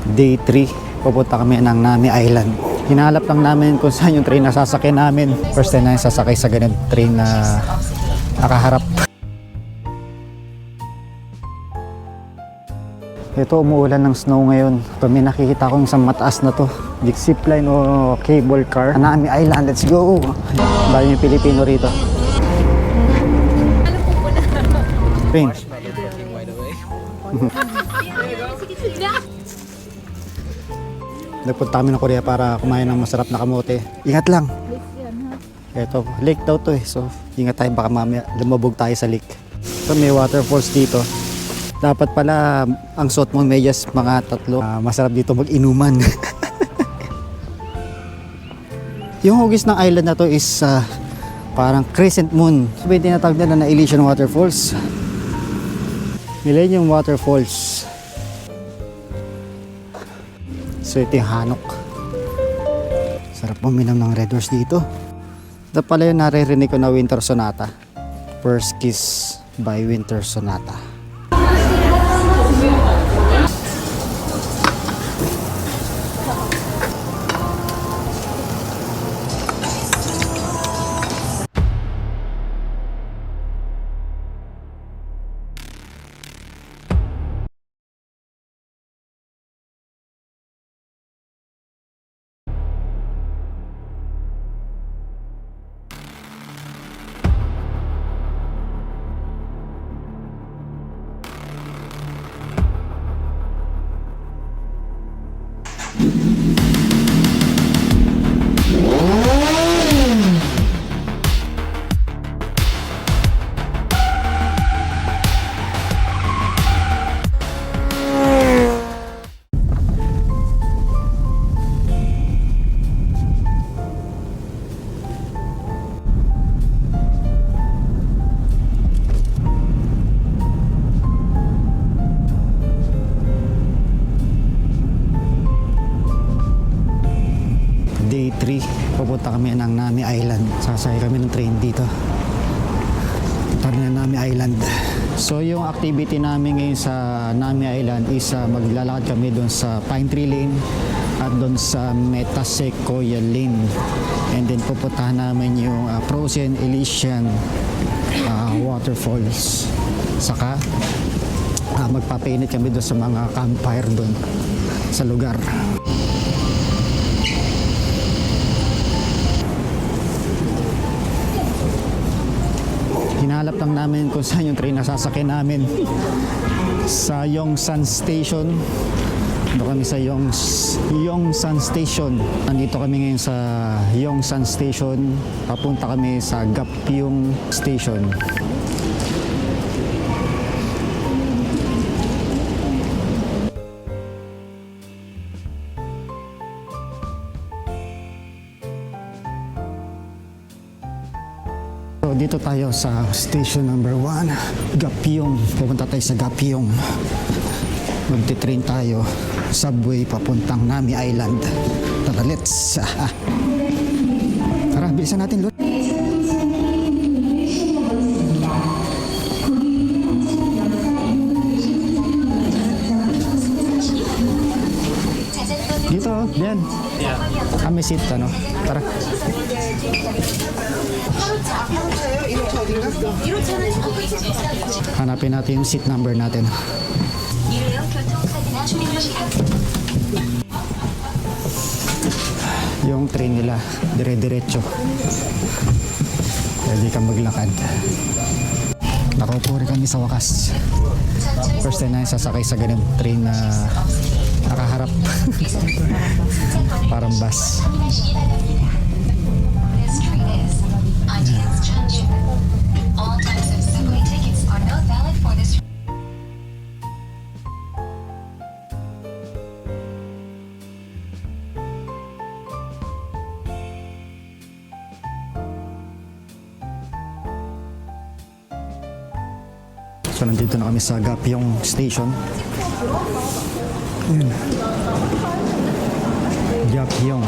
Day 3, pupunta kami ng Nami Island. Hinahanap lang namin kung saan yung train na sasakyan namin. First time na sasakay sa ganun train na nakaharap. Ito, umuulan ng snow ngayon. Ito, may nakikita kong isang mataas na to. Zipline o cable car. Nami Island, let's go! Dahil yung Pilipino rito. Train. Nagpunta kami ng Korea para kumain ng masarap na kamote. Ingat lang. Ito, lake daw to eh. So, ingat tayo baka mamaya lumabog tayo sa lake. So, may waterfalls dito. Dapat pala ang suot mong medyas mga 3. Masarap dito mag-inuman. Yung hugis ng island na to is parang crescent moon. So, may tinatawag nila na Elysian Waterfalls. Millennium Waterfalls. So ito yung hanok. Sarap uminom ng Red Horse dito. Ito pala yung naririnig ko na Winter Sonata. First Kiss by Winter Sonata. Day 3, pupunta kami ng Nami Island. Sasakay kami ng train dito. Punta na Nami Island. So yung activity namin ngayon sa Nami Island is maglalakad kami doon sa Pine Tree Lane at doon sa Metasequoia Lane. And then pupuntahan namin yung Frozen Elysian Waterfalls. Saka magpapainit kami doon sa mga campfire doon sa lugar. Hinahanap lang namin kung saan yung train na sasakyan namin. Sa Yongsan Station. Doon kami sa Yongsan Station. Nandito kami ngayon sa Yongsan Station. Papunta kami sa Gapyeong Station. So, dito tayo sa station number 1, Gapyeong. Pupunta tayo sa Gapyeong. Magti-train tayo, subway papuntang Nami Island. Tara, let's! Tara, bilisan natin, Lord. Dito, yan. May seat, ano? Tara. Hanapin natin yung seat number natin. Yung train nila, dire-diretso. Pwede kang maglakad. Nakaupo rin kami sa wakas. First time na sasakay sa ganun train na nakaharap. Parang bus. So nandito na kami sa Gapyeong Station. Yun. Gapyeong.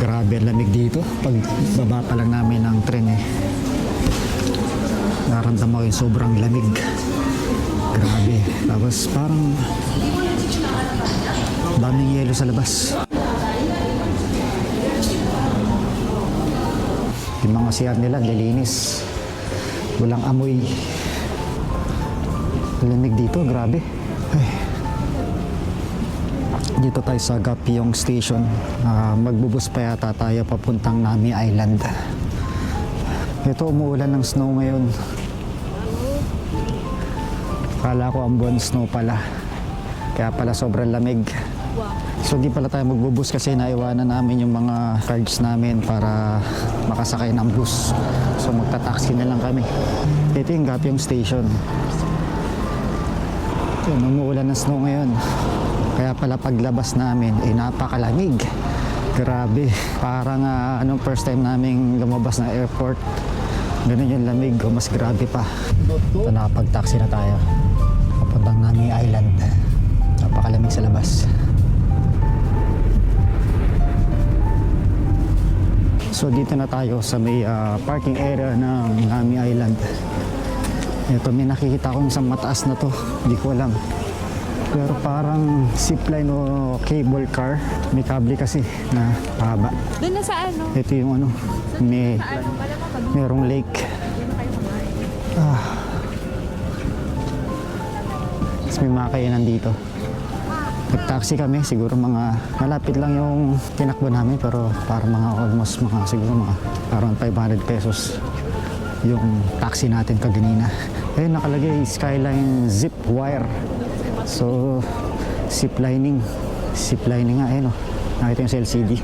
Grabe ang lamig dito. Pag baba pa lang namin ng tren eh. mararamdaman mo yung sobrang lamig. Grabe. Tapos parang daming yelo sa labas. Yung mga CR nila, lilinis. Walang amoy. Lamig dito, grabe. Ay. Dito tayo sa Gapyong Station. Magbubus pa yata tayo papuntang Nami Island. Ito, umuulan ng snow ngayon. Kala ko ang buwan snow pala. Kaya pala sobrang lamig. So di pala tayo magbubus kasi naiwanan namin yung mga cards namin para makasakay ng bus. So magta-taxi na lang kami. Ito yung Gapyong Station. Yun, umuulan ng snow ngayon. Kaya pala paglabas namin, napakalamig. Grabe. Parang anong first time namin lumabas ng airport. Ganun yung lamig o mas grabe pa. So nakapag-taxi na tayo. Papuntang Nami Island. Napakalamig sa labas. So dito na tayo sa may parking area ng Nami Island. Ito, may nakikita akong isang mataas na to. Hindi ko alam. Pero parang zipline o cable car. May kable kasi na haba. Doon na sa ano? Ito yung ano, merong lake. Tapos may mga kainan dito. Nag-taxi kami, siguro mga malapit lang yung tinakbo namin pero para mga almost mga siguro mga around 500 pesos yung taxi natin kaganina. Ayun, nakalagay Skyline Zip Wire. So, ziplining nga, ayun o. Nakita yung sa LCD.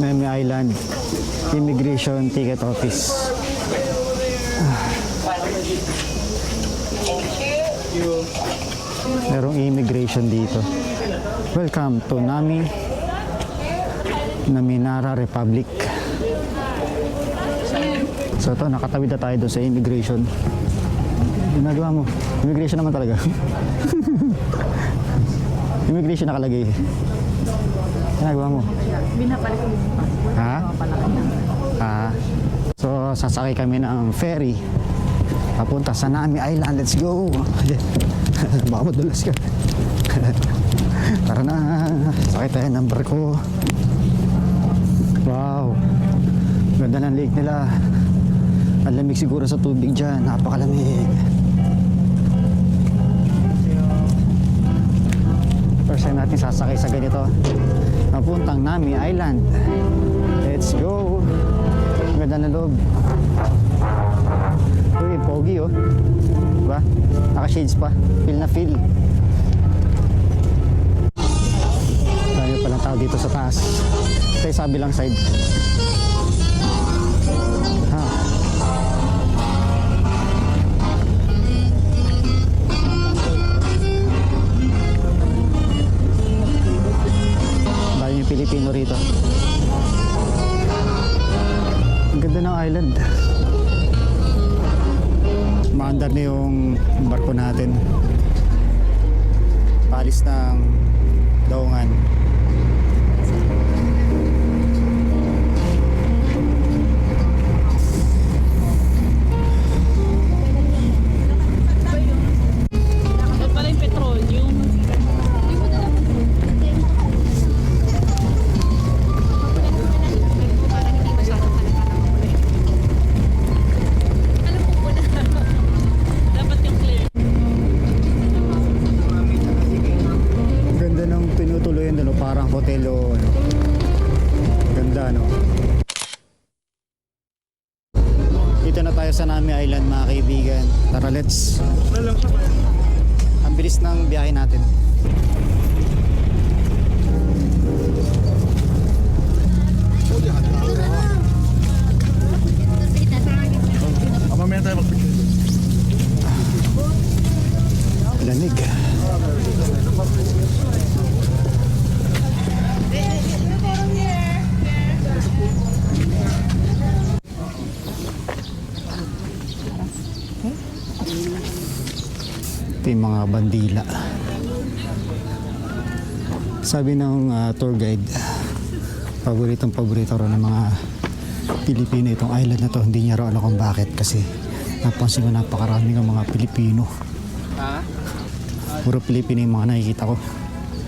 Nami Island Immigration Ticket Office. Merong immigration dito. Welcome to Naminara Republic. So ito, nakatawid na tayo doon sa immigration. Ginagawa mo. Immigration naman talaga. Immigration nakalagay. Ginagawa mo. Binapalit mo yung passport. Ha? So sasakay kami ng ferry. Papunta sa Nami Island. Let's go! Baka madulas ka. Tara na. Sakay tayo ng barko. Wow. Ganda ng lake nila. Ang lamig siguro sa tubig dyan. Napakalamig. First time natin sasakay sa ganito. Papuntang Nami Island. Let's go! Ang ganda ng loob. Uy, pogi oh. Diba? Naka-shades pa. Feel na feel. Dami palang tao dito sa taas. Tayo sa bilang side. Ha. Dami yung Pilipino rito. Ang ganda ng island. Maandar na yung barko natin. Palis ng Daungan. Doon pala yung petroleum. Dapat yung clear. Ang ganda ng tinutuloyan doon, parang hotel o ano. Ganda, no? Dito na tayo sa Nami Island, mga kaibigan. Tara, let's. Ang bilis ng biyahe natin. Mamaya tayo mag-picture. Lamig. Ito yung mga bandila. Sabi ng tour guide, paborito rin ng mga Pilipino itong island na to. Hindi niya raw alam kung bakit kasi napansin ko napakarami ng mga Pilipino. Puro Pilipino yung mga nakikita ko.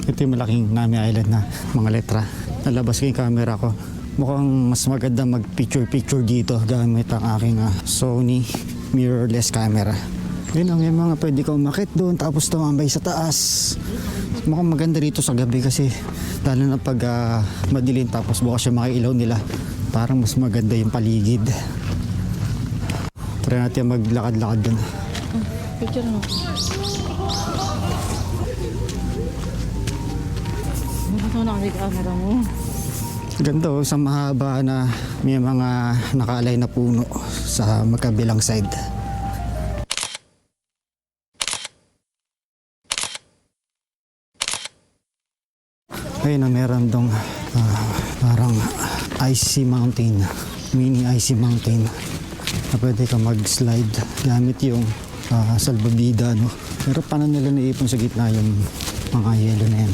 Ito yung malaking Nami Island na mga letra. Nalabas ko yung camera ko. Mukhang mas maganda mag picture dito gamit ang aking Sony mirrorless camera. Yun lang, may mga pwede ka umakit doon tapos tumambay sa taas. Mukhang maganda rito sa gabi kasi lalo na pag madilim tapos bukas yung mga ilaw nila. Parang mas maganda yung paligid. Try natin maglakad-lakad doon. Picture mo. Bakit mo nakasig camera mo? Ganda oh, sa mahaba na may mga nakaalay na puno sa magkabilang side. Ayun na meron dong parang icy mountain, mini icy mountain na pwede ka mag-slide gamit yung salbabida, no? Pero paano nila naipon sa gitna yung mga yelo na yan?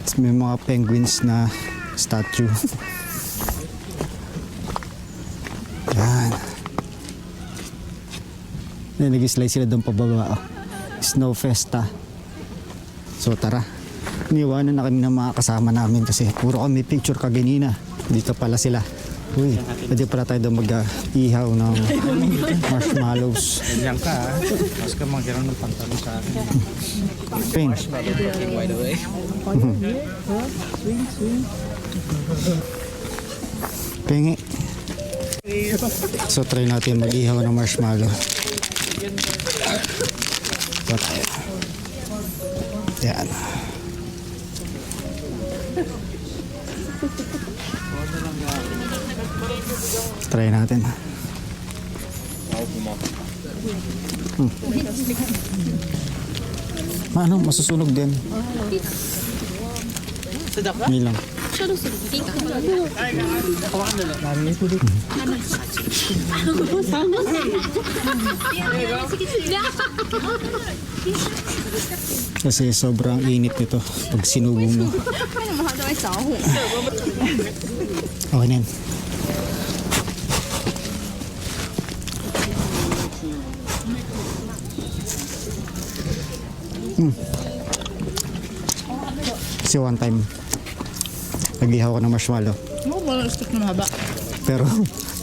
Tapos may mga penguins na statue. Yan. Nag-slide sila doon pababa. Snow Festa. So tara. Iniwanan na kami ng mga kasama namin kasi puro kami picture kaganina. Dito pala sila. Uy, pwede pala tayo doon mag-ihaw ng marshmallows. Ganyan ka ha. Mas ka magkaroon ng pantalon sa akin. Ping. Pingi. So try natin mag-ihaw ng marshmallow. So tayo. Yan. Try natin. Ano, masusunog din. Hindi lang. Kasi sobrang init nito pag sinubo mo. Okay na yan. Kasi one time nag-ihaw ko ng marshmallow. Wala stick na mahaba. Pero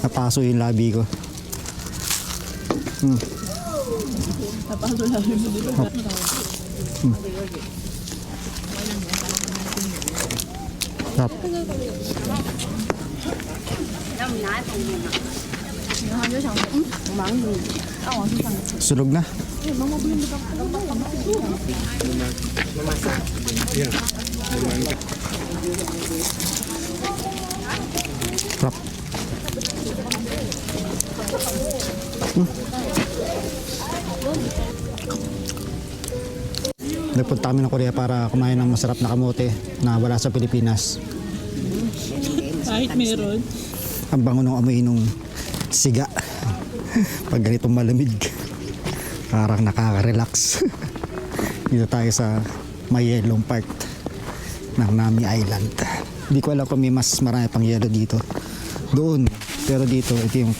napaso yung labi ko. Napaso labi mo dito. Tap. Sunog na. Tap. Nagpunta kami ng Korea para kumain ng masarap na kamote na wala sa Pilipinas. Kahit meron. Ang bango ng amoy nung siga. Pag ganitong malamig, parang nakaka-relax. Dito tayo sa may yellow part ng Nami Island. Hindi ko alam kung may mas marami pang yellow dito. Doon. Pero dito, ito yung...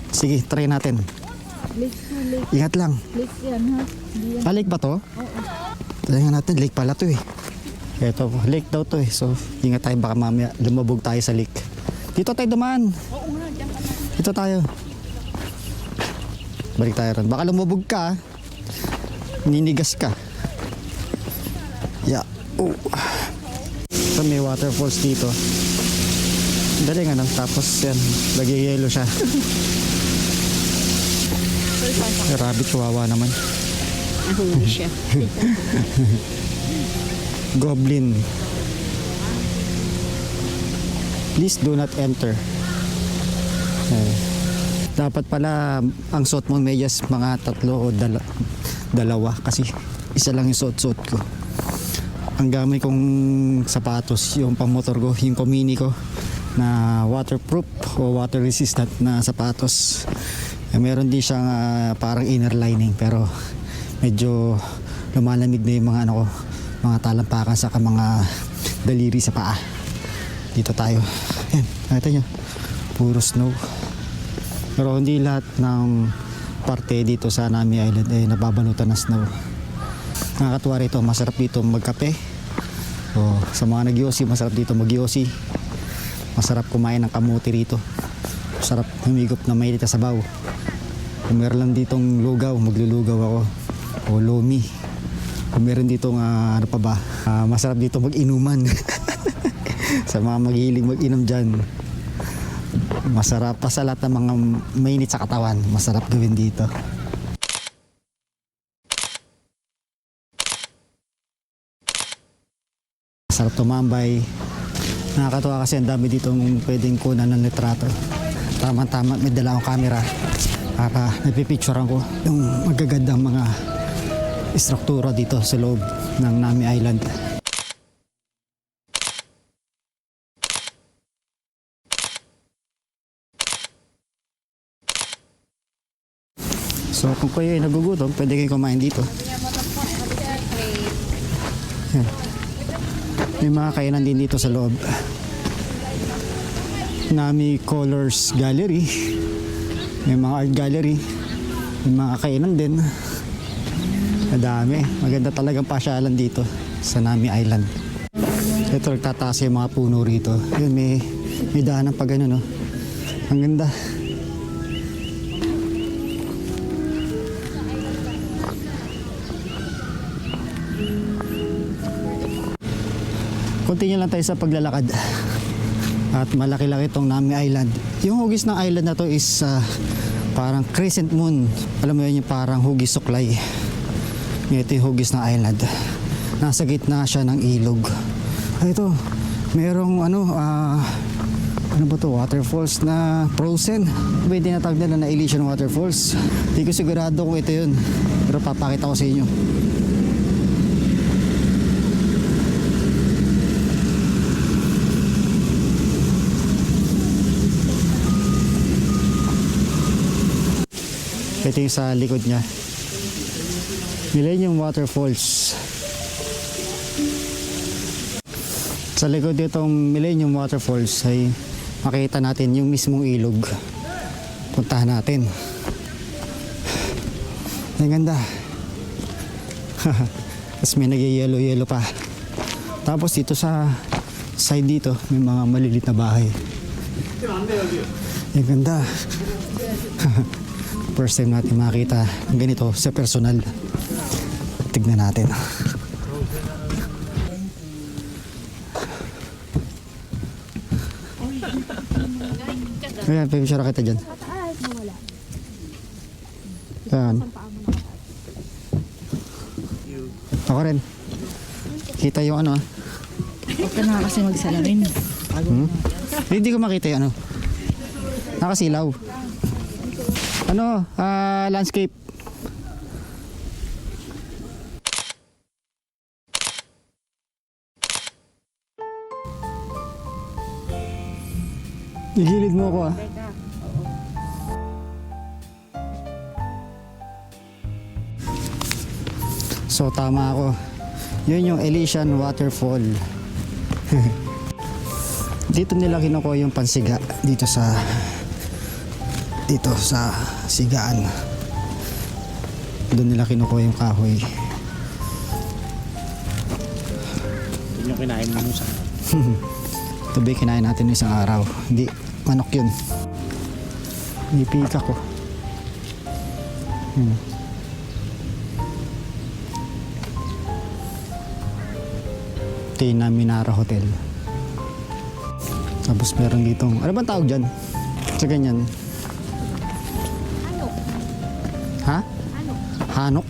Sige, try natin. Ingat lang. Lake yan ha. Lake ba to? Oo. Try nga natin, lake pala to eh. Ito, lake daw to eh. So, ingat tayo, baka mamaya lumabog tayo sa lake. Dito tayo dumaan. Oo nga, dyan ka na. Dito tayo. Balik tayo ron. Baka lumubog ka. Ninigas ka. Yeah. Oh. So, may waterfalls dito. Dali nga lang. Tapos yan. Lagi-yelo siya. Rabbit chihuahua naman. Nahuli siya. Goblin. Please do not enter. Dapat pala ang suot mong medyas mga 3 o 2 kasi isa lang yung suot ko. Ang gamay kong sapatos, yung pangmotor ko, yung Komini ko na waterproof o water resistant na sapatos. Meron din siyang parang inner lining pero medyo lumalamig na yung mga ano ko, mga talampakan sa mga daliri sa paa. Dito tayo. Yan, nakita nyo. Puro snow. Pero hindi lahat ng parte dito sa Nami Island ay nababalutan ng snow. Nakakatuwa rito, masarap dito magkape. O, sa mga nag-yosi, masarap dito mag-yosi. Masarap kumain ng kamuti rito. Masarap humigop na mainit na sabaw. Kung meron lang ditong lugaw, maglulugaw ako. O lomi. Kung meron ditong ano pa ba, masarap dito mag-inuman. Sa mga maghihiling mag-inom dyan. Masarap pa sa lahat ng mga mainit sa katawan. Masarap gawin dito. Masarap tumambay. Nakakatuwa kasi ang dami dito pwedeng kunan ng litrato. Tama-tama may dala akong camera para napipicturean ko yung magagandang mga istruktura dito sa loob ng Nami Island. So kung kayo ay nagugutom, pwede kayo kumain dito. Yan. May mga kainan din dito sa loob. Nami Colors Gallery. May mga art gallery. May mga kainan din. Madami. Maganda talagang pasyalan dito sa Nami Island. Ito, nagtataas yung mga puno rito. Yun, may daanan pa gano'n, no? Ang ganda. Continue lang tayo sa paglalakad. At malaki-laki itong Nami Island. Yung hugis ng island na to is parang crescent moon. Alam mo yun, yung parang hugis suklay. Ito yung hugis ng island. Nasa gitna siya ng ilog. Ay, ito, merong ano ba to? Waterfalls na frozen. May tinatawag nila na Elysian Waterfalls. Hindi ko sigurado kung ito yun. Pero papakita ko sa inyo. Ito yung sa likod niya. Millennium Waterfalls. Sa likod itong Millennium Waterfalls ay makita natin yung mismong ilog. Puntahan natin. Ang ganda. Tapos may nag-yellow pa. Tapos dito sa side dito may mga malilit na bahay. Ang ganda. First time natin makita ng ganito sa personal. Tignan natin. Ayan, pipicture kita dyan. Ayan. Ako rin. Kita yung ano. Huwag ka na kasi magsalamin. Hindi ko makita yung ano. Nakasilaw. Ano, landscape. Igilid mo ako ah. So tama ako. Yun yung Elysian Waterfall. Dito nila kinukuha yung pansiga dito sa sigaan. Doon nila kinukuha yung kahoy. Yun yung kinain mo sa Ito ba kinain natin isang araw? Hindi, manok yun. Ipika ko. Ito yung Minara Hotel. Tapos meron ditong, ano bang tawag dyan? Sa ganyan. Ha? Hanok.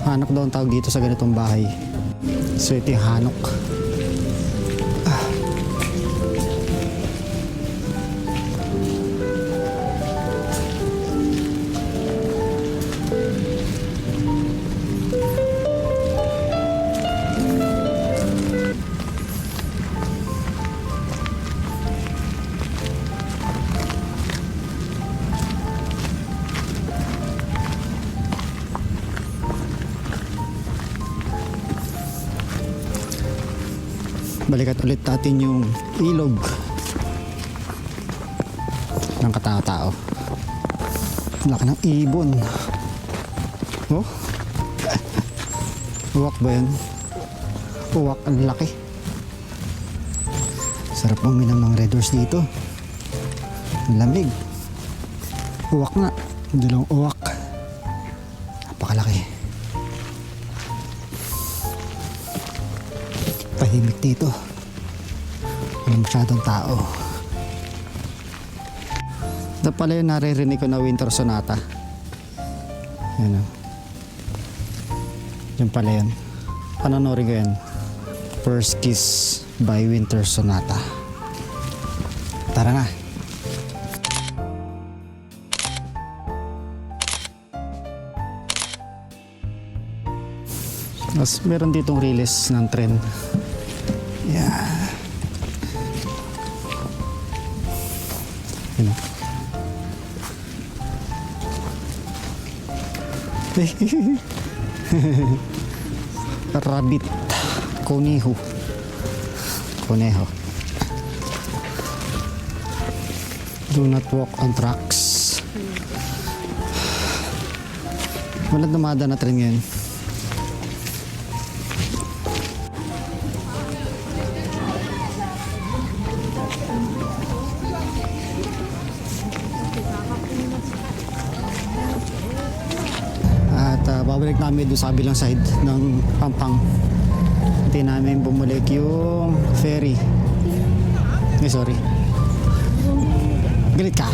Hanok daw ang tawag dito sa ganitong bahay. So ito yung hanok. Balikat ulit natin yung ilog. ng katao-tao. Laki ng ibon. Oh. Uwak ba yan? Uwak, ang laki. Sarap uminom ng Red Horse dito. Ang lamig. Uwak nga. Dalawang uwak. Napakalaki. Tahimik dito. Walang masyadong tao. Ito pala yung naririnig ko na Winter Sonata. Yan o. Yan pala yun. Panonorin ko yan. First Kiss by Winter Sonata. Tara na. Mas meron ditong release ng tren. Yeah. Yun o. Rabbit. Conejo. Conejo. Do not walk on tracks. Walang dumada na tren ngayon. Babalik namin doon sa kabilang side ng Pampang. Hindi namin bumalik yung ferry. Ay, sorry. Galit ka?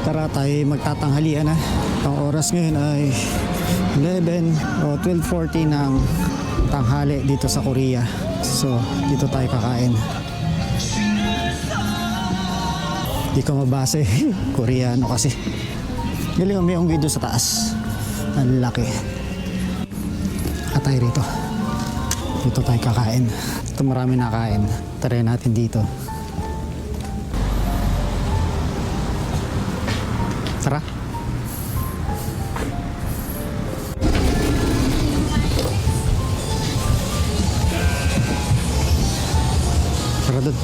Tara tayo magtatanghalian na. Ang oras ngayon ay 11 o 12:40 ng tanghali dito sa Korea. So, dito tayo kakain. Di ko mabase. Koreano kasi. Galing may unggoy doon sa taas. Ang laki. At tayo rito. Dito tayo kakain. Ito marami nakain. Try natin dito. Tara. Tara doon.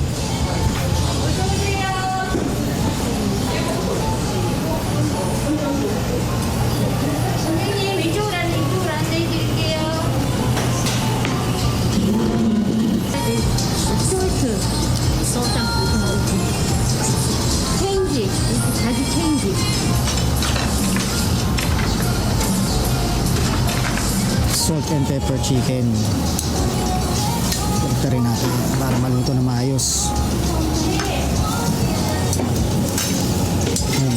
선생님 이쪽으로 안내 드릴게요. 쇼트 소장 체인지 이렇게 자기 체인지. Salt and pepper chicken. Ito rin natin para maluto na maayos. Ayan.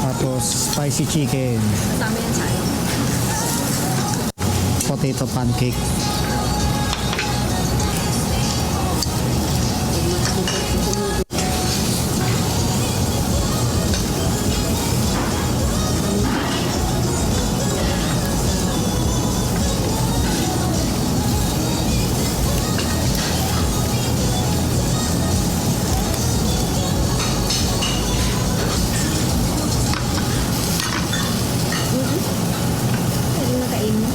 Tapos spicy chicken. Kasama yan sa ano? Potato pancake. Pwede na kainin.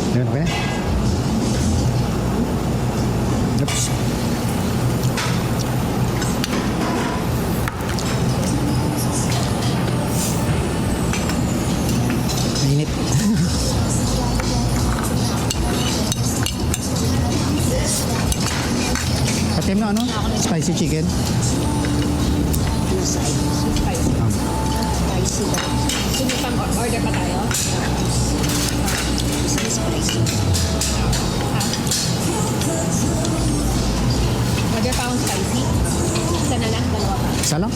Ayan, okay na. Oops. Mainit. Patim na ano? Spicy chicken. Spicy ba? Sige, order pa tayo? Spicy. Order pa akong spicy. Isa na lang, dalawa pa. Isa lang?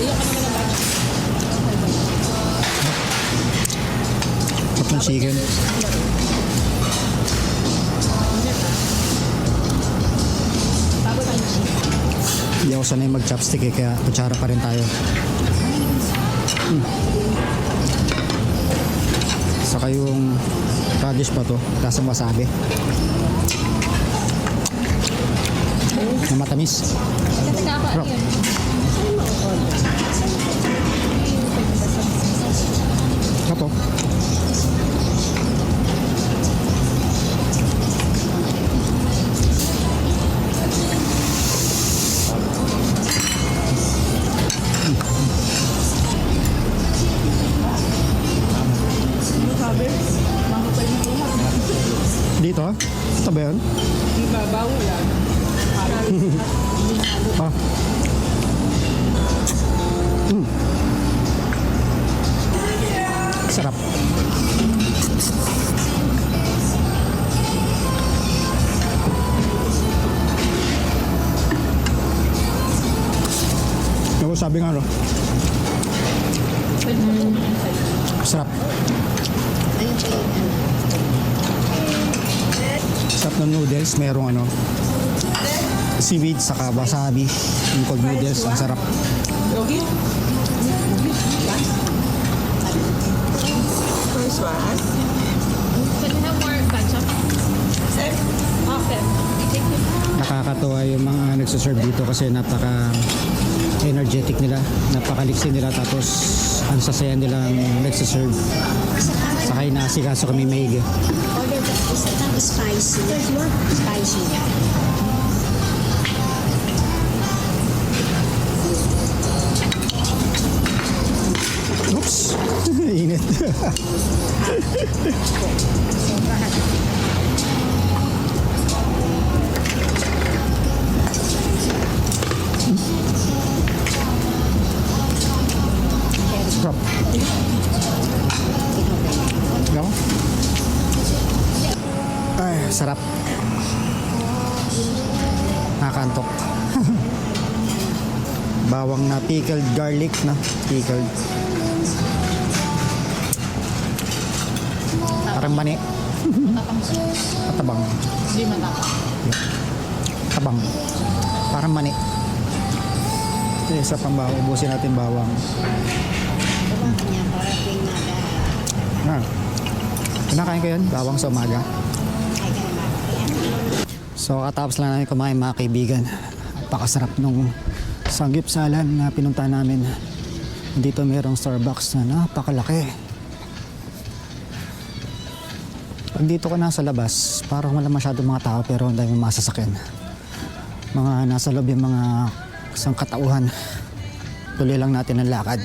Ayun, chicken. Bago tayo cheese. Hindi ako sanay mag-chopstick eh, kaya kutsara pa rin tayo. Saka yung radish pa to, lasang wasabi. Na matamis. Teka, Bro. yun. Apo. Dito? Ito ba yun? Ibabaw lang. Ah. Sarap. Ako sabi nga no, Pwede mo ito yung sa'yo. sarap. Ayun pa yun. Sarap ng noodles, merong ano, seaweed saka wasabi. Yung cold noodles, ang sarap. Yogi? First one. Can you have more ketchup? Sir? Okay. Thank you. Nakakatuwa yung mga nagsaserve dito kasi napaka energetic nila, napakaliksi nila, tapos ang sasaya nilang nagsaserve. Saka inaasikaso kami maigi. Order the isa tang spicy. There's more spicy. Oops! Init. Sarap. Ikaw? Ay, sarap. Nakakantok. Bawang na pickled garlic na. Pickled. Parang mani. Matapang siya. Matabang. Hindi matapang. Tabang. Parang mani. Ito isa pang bawang. Ubusin natin bawang. Diba kanya parating na Ah. Kinakain ko yun. Bawang sa umaga. ay ka naman. So katapos lang namin kumain mga kaibigan. Napakasarap nung sanggipsalan na pinunta namin. Dito mayroong Starbucks na napakalaki. Pag dito ka nasa labas, parang wala masyadong mga tao pero ang dami mga sasakyan. Mga nasa loob yung mga isang katauhan. Tuloy lang natin ang lakad.